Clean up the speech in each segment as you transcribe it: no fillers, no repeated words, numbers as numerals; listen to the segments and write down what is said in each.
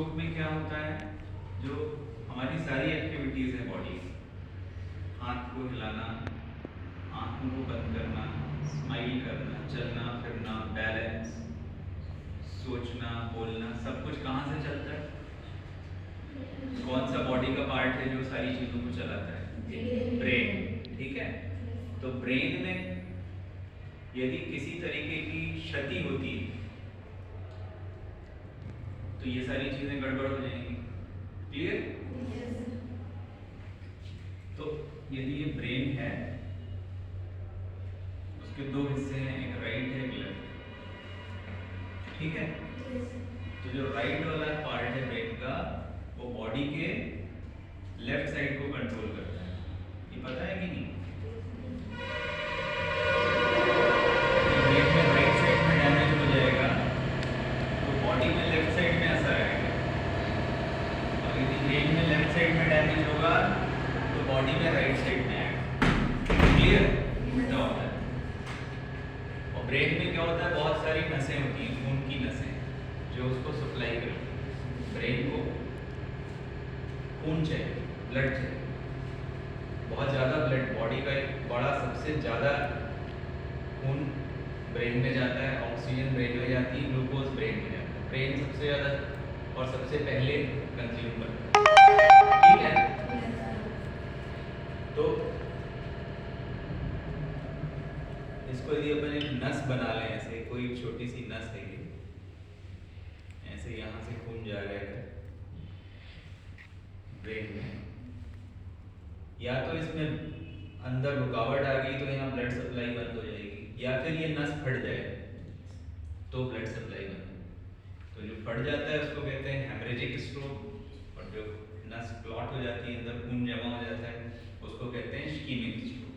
Stroke में क्या होता है, जो हमारी सारी एक्टिविटीज़ है बॉडी, हाथ को हिलाना, आंखों को बंद करना, स्माइल करना, चलना फिरना, बैलेंस, सोचना, बोलना, सब कुछ कहाँ से चलता है? कौन सा बॉडी का पार्ट है जो सारी चीज़ों को चलाता है? ब्रेन। ठीक है, तो ब्रेन में यदि किसी तरीके की क्षति होती है तो ये सारी चीजें गड़बड़ हो जाएंगी। क्लियर? तो यदि ये ब्रेन है, उसके दो हिस्से हैं, एक राइट है, एक लेफ्ट। ठीक है, तो जो राइट वाला पार्ट है ब्रेन का, वो बॉडी के लेफ्ट साइड को कंट्रोल करता है। ये पता है कि नहीं? ब्रेन में राइट साइड में डैमेज हो जाएगा तो बॉडी में लेफ्ट साइड में असर आएगा, और यदि ब्रेन में लेफ्ट साइड में डैमेज होगा तो बॉडी में राइट साइड में आएगा। क्लियर? उल्टा होता है। और ब्रेन में क्या होता है, बहुत सारी नसें होती हैं, खून की नसें, जो उसको सप्लाई करती हैं। ब्रेन को खून चाहिए, ब्लड चाहिए, बहुत ज़्यादा ब्लड, बॉडी का एक बड़ा सबसे ज़्यादा खून ब्रेन में जाता है, ऑक्सीजन ब्रेन में जाती है, ग्लूकोज ब्रेन में जाता है। ब्रेन सबसे ज़्यादा और सबसे पहले कंज्यूम करता है। ठीक है, तो इसको यदि अपन एक नस बना लें, ऐसे कोई छोटी सी नस है, ऐसे यहाँ से खून जा रहा है ब्रेन में, या तो इसमें अंदर रुकावट आ गई तो यहाँ ब्लड सप्लाई बंद हो जाएगी, या फिर ये नस फट जाए तो ब्लड सप्लाई बंद हो। तो जो फट जाता है उसको कहते हैं हेमरेजिक स्ट्रोक, और जो नस क्लॉट हो जाती है, अंदर खून जमा हो जाता है, उसको कहते हैं इश्कीमिक स्ट्रोक।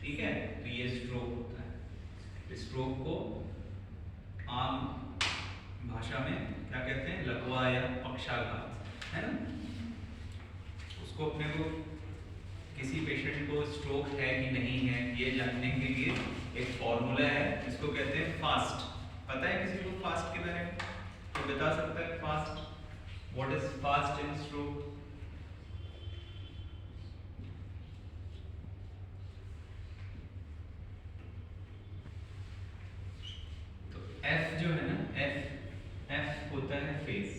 ठीक है, तो ये स्ट्रोक होता है। स्ट्रोक को आम भाषा में क्या कहते हैं? लकवा या पक्षाघात, है ना? उसको अपने को किसी पेशेंट को स्ट्रोक है कि नहीं है ये जानने के लिए एक फॉर्मूला है, इसको कहते हैं फास्ट। पता है किसी को फास्ट के बारे में? तो बता सकता है fast? What is fast in stroke? तो एफ जो है ना, एफ होता है फेस।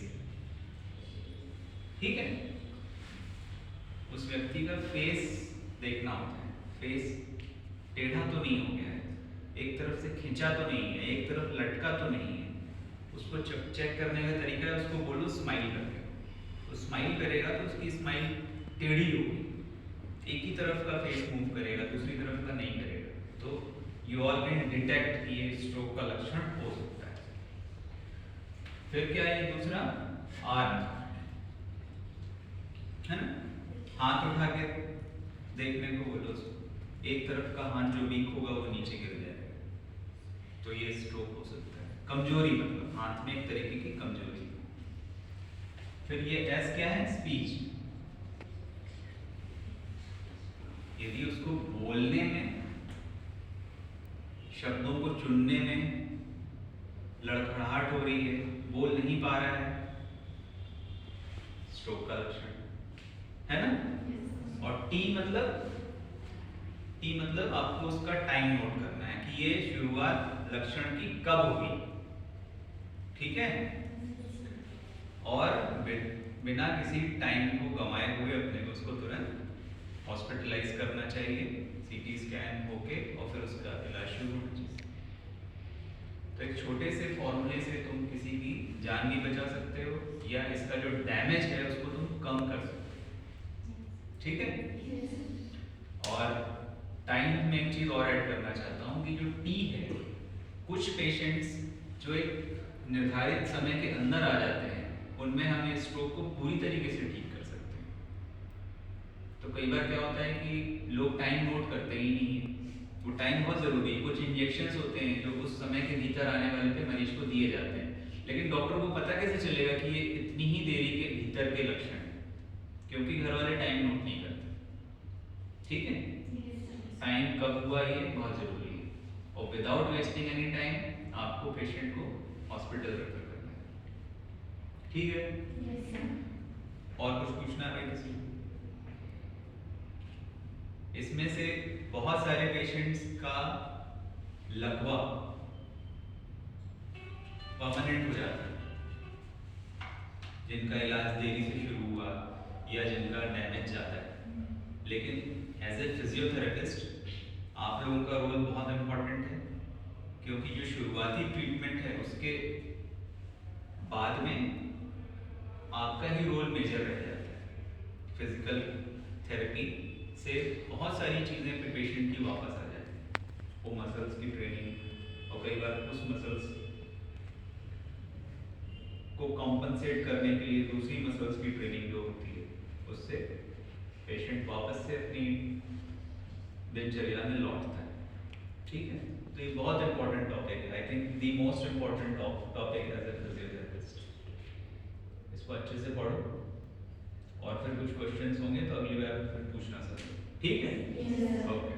ठीक है, उस व्यक्ति का फेस देखना होता है। फेस टेढ़ा तो नहीं हो गया है, एक तरफ से खिंचा तो नहीं है, एक तरफ लटका तो नहीं है। उसको चेक करने का तरीका है, उसको बोलो स्माइल करके। तो स्माइल करेगा तो उसकी स्माइल टेढ़ी होगी, एक ही तरफ का फेस मूव करेगा, दूसरी तरफ का नहीं करेगा। तो यू ऑल कैन डिटेक्ट कि ये स्ट्रोक का लक्षण हो सकता है। फिर क्या है दूसरा? आर्म, है ना? हाथ उठा के देखने को बोलो उसको, एक तरफ का हाथ जो वीक होगा वो नीचे गिर जाएगा, तो ये स्ट्रोक हो सकता है। कमजोरी, मतलब हाथ में एक तरीके की कमजोरी। फिर ये एस क्या है? स्पीच। यदि उसको बोलने में, शब्दों को चुनने में लड़खड़ाहट हो रही है, बोल नहीं पा रहा है, स्ट्रोक का लक्षण है ना? और टी मतलब आपको उसका टाइम नोट करना है कि ये शुरुआत लक्षण की कब होगी। ठीक है, और बिना किसी टाइम को गंवाए हुए अपने को उसको तुरंत हॉस्पिटलाइज करना चाहिए, सीटी स्कैन होके, और फिर उसका इलाज शुरू होना चाहिए। तो एक छोटे से फॉर्मूले से तुम किसी की जान भी बचा सकते हो, या इसका जो डैमेज है उसको तुम कम कर सकते हो। ठीक है, और टाइम में एक चीज और ऐड करना चाहता हूँ कि जो टी है, कुछ पेशेंट्स जो एक निर्धारित समय के अंदर आ जाते हैं, उनमें हम ये स्ट्रोक को पूरी तरीके से ठीक कर सकते हैं। तो कई बार क्या होता है कि लोग टाइम नोट करते ही नहीं है। वो टाइम बहुत जरूरी है। कुछ इंजेक्शंस होते हैं जो उस समय के भीतर आने वाले पे मरीज को दिए जाते हैं, लेकिन डॉक्टर को पता कैसे चलेगा कि ये इतनी ही देरी के भीतर के लक्षण है? क्योंकि घर वाले टाइम नोट नहीं करते। ठीक है, टाइम कब हुआ ये बहुत जरूरी है, और विदाउट वेस्टिंग एनी टाइम आपको पेशेंट को हॉस्पिटल रेफर करना है। ठीक है, और कुछ पूछना है भाई किसी को? इसमें से बहुत सारे पेशेंट्स का लकवा परमानेंट हो जाता है, जिनका इलाज देरी से शुरू हुआ या जिनका डैमेज जाता है। लेकिन एज ए फिजियोथेरेपिस्ट आप लोगों का रोल बहुत इम्पोर्टेंट है, क्योंकि जो शुरुआती ट्रीटमेंट है उसके बाद में आपका ही रोल मेजर रह जाता है। फिजिकल थेरेपी से बहुत सारी चीज़ें फिर पेशेंट की वापस आ जाती हैं, वो मसल्स की ट्रेनिंग, और कई बार उस मसल्स को कॉम्पनसेट करने के लिए दूसरी मसल्स की ट्रेनिंग जो होती है, उससे पेशेंट वापस से अपनी दिनचर्या में लौटता है। ठीक है, तो ये बहुत इंपॉर्टेंट टॉपिक है, I think the most important topic as a physiotherapist. इसको अच्छे से पढ़ो, और फिर कुछ क्वेश्चंस होंगे तो अगली बार फिर पूछना सर। ठीक है, ओके।